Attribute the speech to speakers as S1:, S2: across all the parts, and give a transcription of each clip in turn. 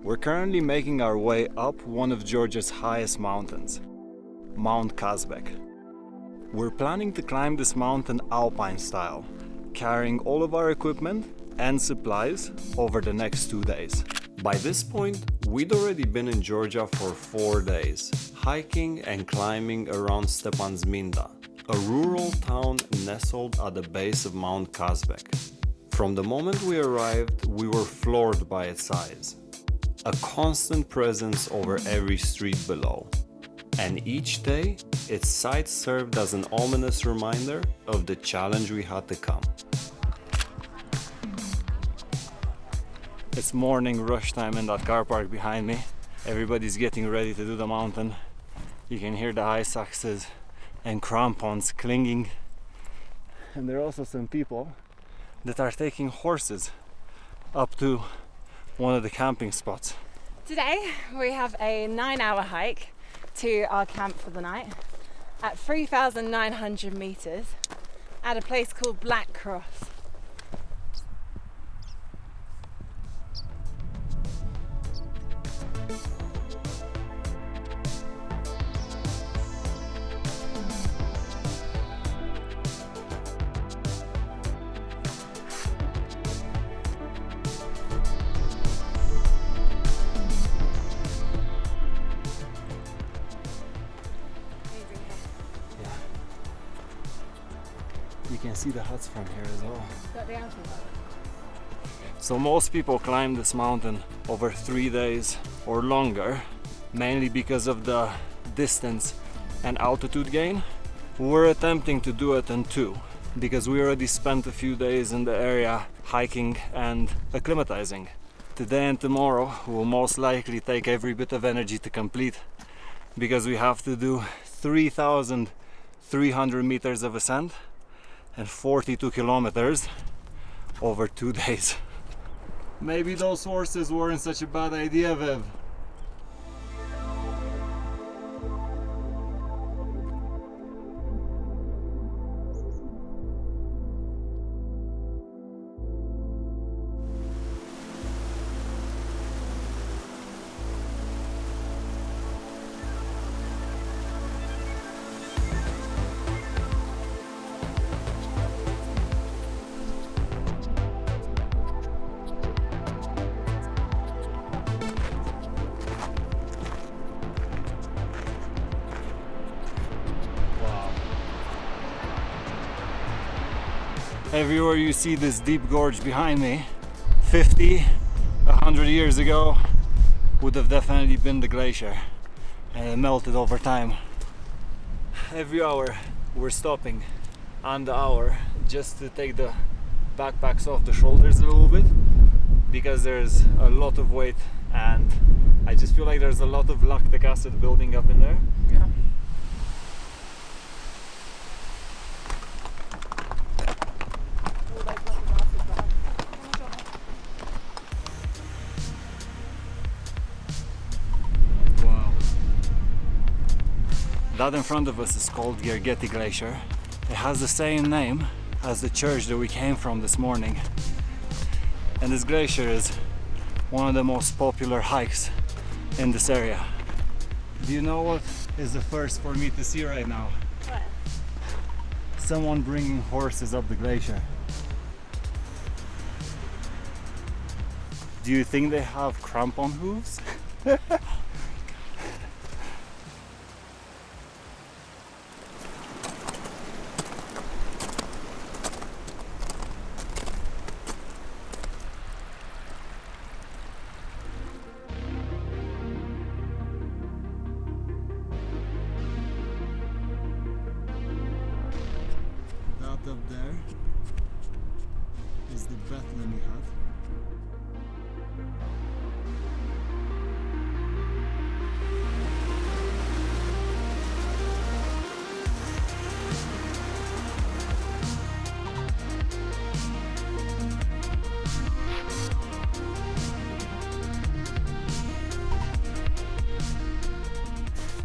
S1: We're currently making our way up one of Georgia's highest mountains, Mount Kazbek. We're planning to climb this mountain Alpine style, carrying all of our equipment and supplies over the next 2 days.
S2: By this point, we'd already been in Georgia for 4 days, hiking and climbing around Stepantsminda, a rural town nestled at the base of Mount Kazbek. From the moment we arrived, we were floored by its size. A constant presence over every street below. And each day, its sight served as an ominous reminder of the challenge we had to come.
S1: It's morning rush time in that car park behind me. Everybody's getting ready to do the mountain. You can hear the ice axes and crampons clinging. And there are also some people that are taking horses up to one of the camping spots.
S3: Today we have a 9-hour hike to our camp for the night at 3,900 meters at a place called Black Cross.
S1: You can see the huts from here as well.
S3: Is that the Alpine?
S1: So most people climb this mountain over 3 days or longer, mainly because of the distance and altitude gain. We're attempting to do it in 2, because we already spent a few days in the area hiking and acclimatizing. Today and tomorrow will most likely take every bit of energy to complete, because we have to do 3,300 meters of ascent and 42 kilometers over 2 days. Maybe those horses weren't such a bad idea, Viv. Everywhere you see this deep gorge behind me, 50, 100 years ago, would have definitely been the glacier, and it melted over time. Every hour we're stopping, on the hour, just to take the backpacks off the shoulders a little bit, because there's a lot of weight, and I just feel like there's a lot of lactic acid building up in there.
S3: Yeah.
S1: That in front of us is called Gergeti Glacier. It has the same name as the church that we came from this morning. And this glacier is one of the most popular hikes in this area. Do you know what is the first for me to see right now?
S3: What?
S1: Someone bringing horses up the glacier. Do you think they have crampon hooves? Up there is the Bethley Hut.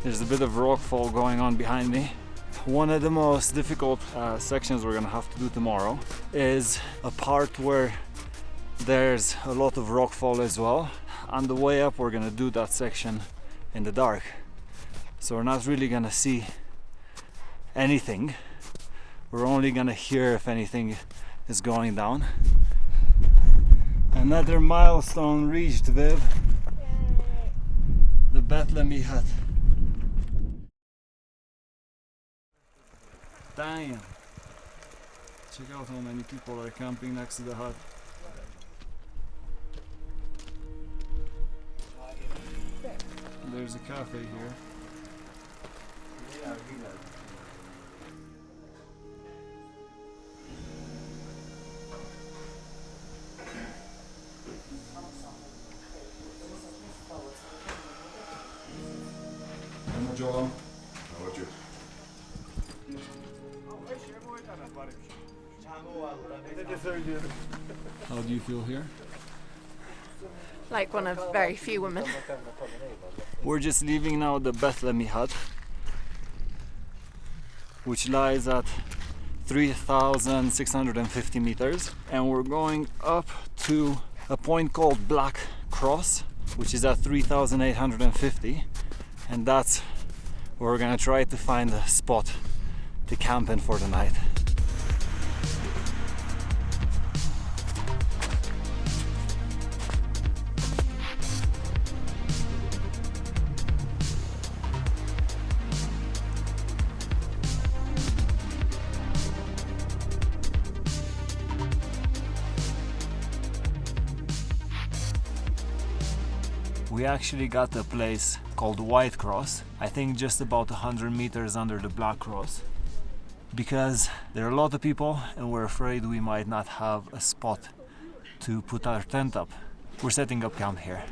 S1: There's a bit of rockfall going on behind me. One of the most difficult sections we're gonna have to do tomorrow is a part where There's a lot of rockfall as well. On the way up we're gonna do that section in the dark, so we're not really gonna see anything. We're only gonna hear if anything is going down. Another milestone reached, Viv. The Bethley Hut. Damn. Check out how many people are camping next to the hut. There's a cafe here. How do you feel here?
S3: Like one of very few women.
S1: We're just leaving now the Bethley Hut, which lies at 3,650 meters, and we're going up to a point called Black Cross, which is at 3,850, and that's where we're gonna try to find a spot to camp in for the night. We actually got a place called White Cross, I think just about 100 meters under the Black Cross, because there are a lot of people and we're afraid we might not have a spot to put our tent up. We're setting up camp here.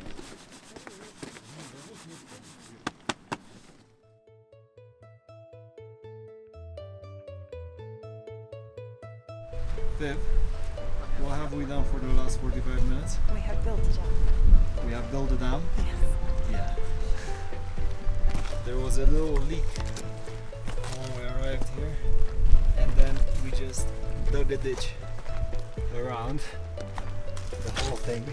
S1: Viv, what have we done for the last 45 minutes?
S3: We have built a dam.
S1: We have built a dam?
S3: Yes.
S1: Yeah. There was a little leak when we arrived here, and then we just dug a ditch around the whole thing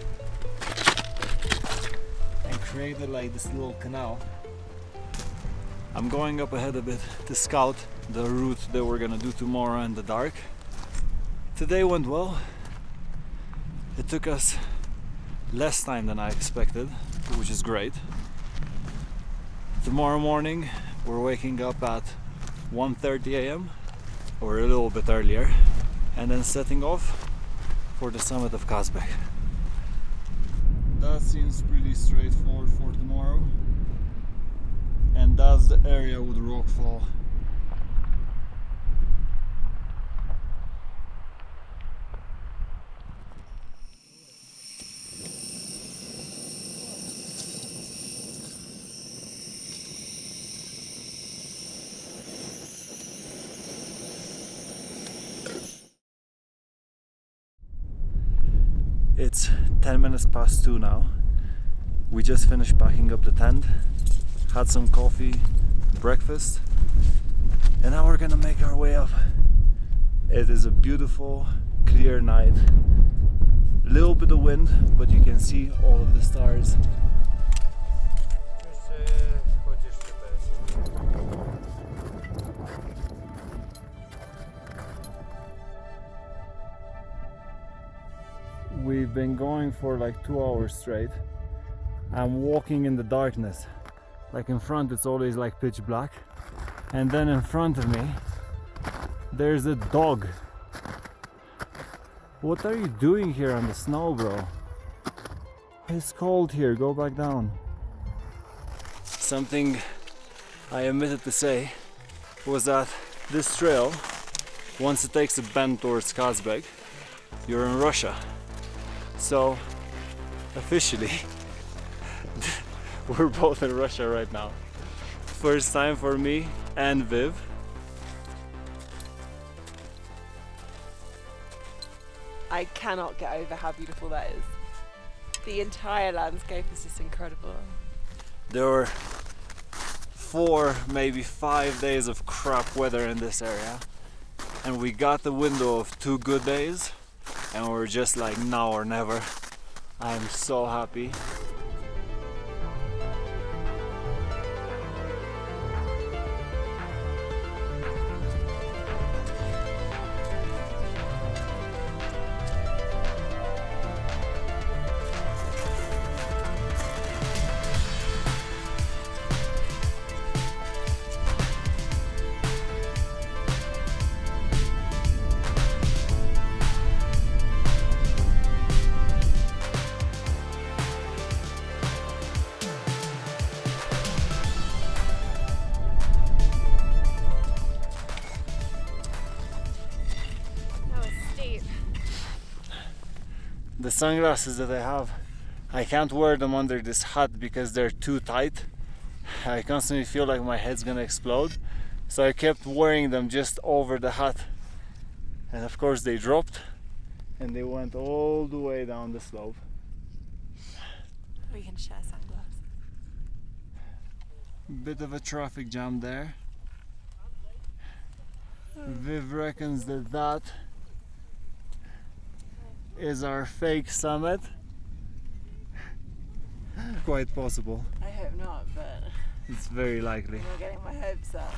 S1: and created like this little canal. I'm going up ahead a bit to scout the route that we're gonna do tomorrow in the dark. Today went well. It took us less time than I expected, which is great. Tomorrow morning we're waking up at 1:30 a.m. or a little bit earlier, and then setting off for the summit of Kazbek. That seems pretty straightforward for tomorrow, and that's the area with rockfall. It's 10 minutes past 2 now. We just finished packing up the tent, had some coffee, breakfast, and now we're gonna make our way up. It is a beautiful, clear night. A little bit of wind, but you can see all of the stars. We've been going for like 2 hours straight. I'm walking in the darkness. Like in front it's always like pitch black, and then in front of me there's a dog. What are you doing here on the snow, bro? It's cold here, go back down. Something I omitted to say was that this trail, once it takes a bend towards Kazbek, you're in Russia. So officially we're both in Russia right now. First time for me and Viv.
S3: I cannot get over how beautiful that is. The entire landscape is just incredible.
S1: There were 4, maybe 5 days of crap weather in this area, and we got the window of 2 good days, and we're just like now or never. I'm so happy. The sunglasses that I have, I can't wear them under this hat because they're too tight. I constantly feel like my head's gonna explode. So I kept wearing them just over the hat. And of course they dropped and they went all the way down the slope.
S3: We can share sunglasses.
S1: Bit of a traffic jam there. Viv reckons that that is our fake summit. Quite possible.
S3: I hope not, but
S1: It's very likely.
S3: I'm not getting my hopes up.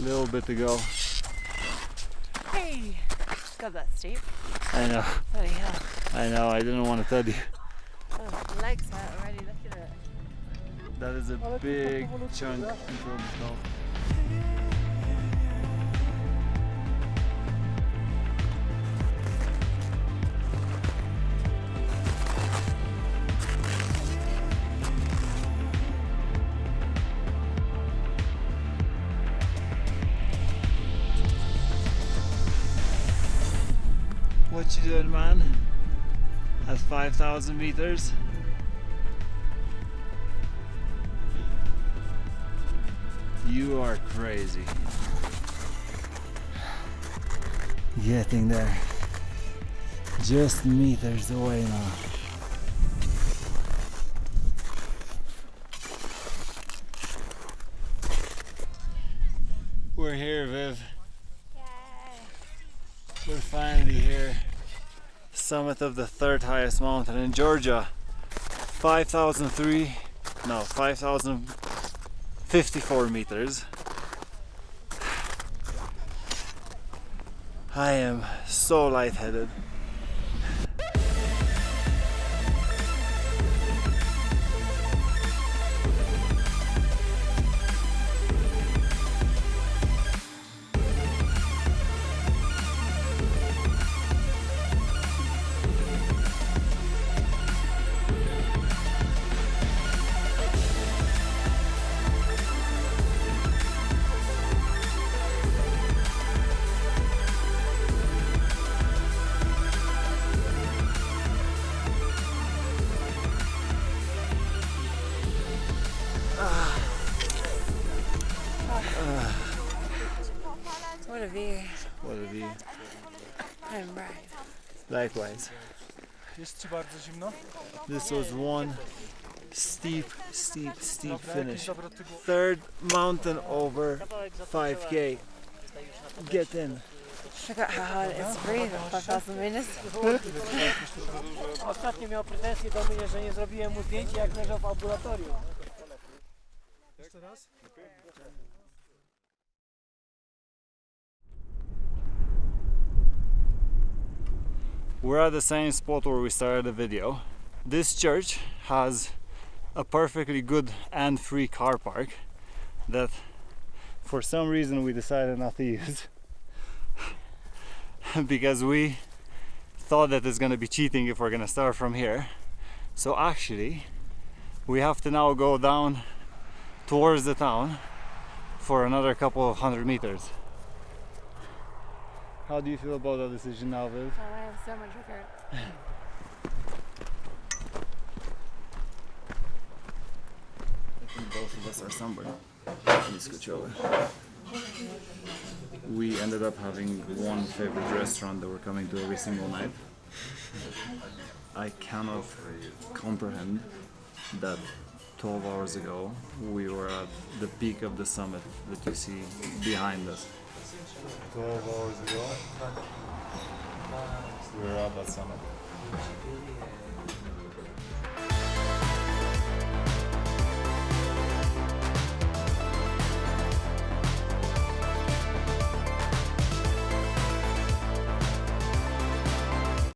S1: Little bit to go.
S3: Hey! God, that's steep.
S1: I know.
S3: Bloody hell.
S1: I know. I didn't want to tell you.
S3: Oh, my legs hurt already, look at it.
S1: That is a big chunk until the top. What you doing, man? At 5,000 meters? You are crazy. Getting there. Just meters away now. We're here, Viv.
S3: Yay!
S1: We're finally here. Summit of the third highest mountain in Georgia. 5,054 meters. I am so lightheaded.
S3: What a view.
S1: What a view.
S3: I'm right.
S1: Likewise. This was one steep finish. Third mountain over 5k. Get in.
S3: Forgot how hard it is to breathe at 5,000 meters.
S4: Ostatnio miał pretensje do mnie, że nie zrobiłem mu zdjęcia, jak leżał w ambulatorium. Jeszcze raz?
S1: We're at the same spot where we started the video. This church has a perfectly good and free car park that for some reason we decided not to use because we thought that it's going to be cheating if we're going to start from here. So actually we have to now go down towards the town for another couple of 100 meters. How do you feel about that decision now, Viv?
S3: Oh, I have so much regret.
S1: I think both of us are sunburned. Let me scooch over. We ended up having one favorite restaurant that we're coming to every single night. I cannot comprehend that 12 hours ago we were at the peak of the summit that you see behind us. 12 hours ago
S5: We're at that summit.